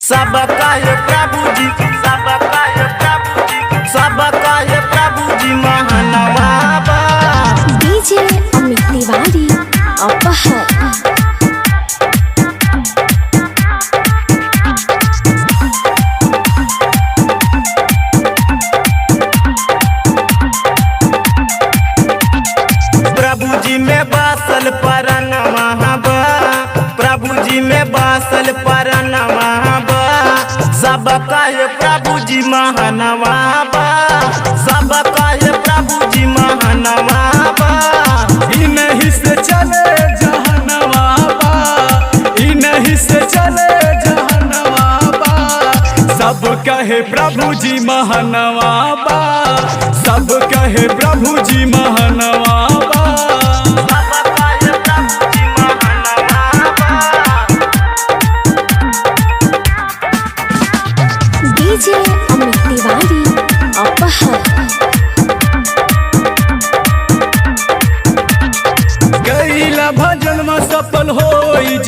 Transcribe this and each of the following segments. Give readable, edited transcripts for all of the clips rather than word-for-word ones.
सबका है प्रभु जी, सबका है प्रभु जी, सबका है प्रभु जी महानवा बा। डीजे अमित तिवारी अपहर। प्रभु जी में बासल परनवा बा, प्रभु जी में बासल परनवा बा। सबका है प्रभु जी महानवा बा, सबका है प्रभु जी महानवा बा। इन्हीं से चले जहनवा बा, इन्हीं से चले जहनवा बा। सब कहे प्रभु जी महानवा बा, सब कहे प्रभु जी महानवा बा। सबका है प्रभु जी महानवा बा। डीजे अमित तिवारी अपहर। गईला भजन में सफल हो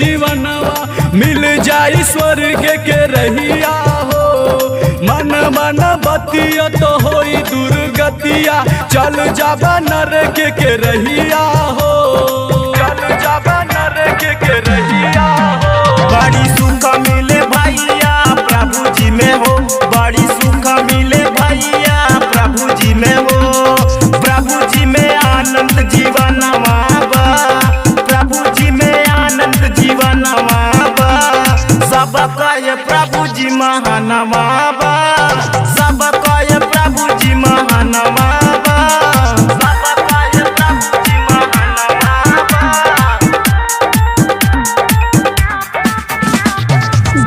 जीवनवा, मिल जाई स्वर्ग के रहिया हो। मन मन बतिया तो होई दुर्गतिया, चल जाबा नरक के रहिया हो, चल जाबा नरक के रहिया हो। बड़ी सुख मिले भैया प्रभु जी में हो, बड़ी सुख मिले भैया प्रभु जी में हो। प्रभु जी में आनंद जीवनवा बा, प्रभु जी में आनंद जीवनवा बा। सबका है प्रभु जी महानवा बा, सबका है प्रभु जी महानवा बा, सबका है प्रभु जी महानवा बा।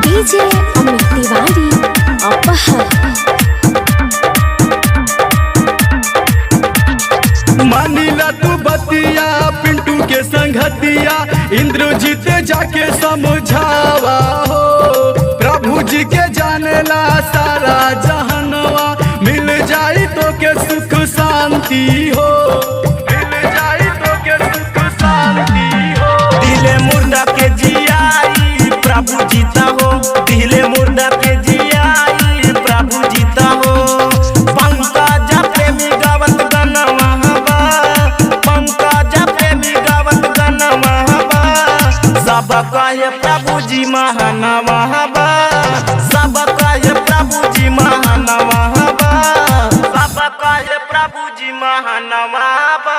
डीजे अमित तिवारी अपहर। मानिला तू बतिया पिंटू के संगतिया, इंद्रजीत जाके समझावा हो। प्रभु जी के जानेला सारा जहनवा, मिल जाई तो के सुख शांति हो, मिल जाई तो के सुख शांति हो। दिले मुर्दा के जियाई प्रभु जीता हो, दिले मुर्दा के जियाई प्रभु जीता हो। पंकज प्रेमी गावत गनवा बा, पंकज प्रेमी गावत गनवा बा। सबका है प्रभु जी महानवा बा, सबका है प्रभु जी महानवा बा, सबका है प्रभु जी महानवा बा।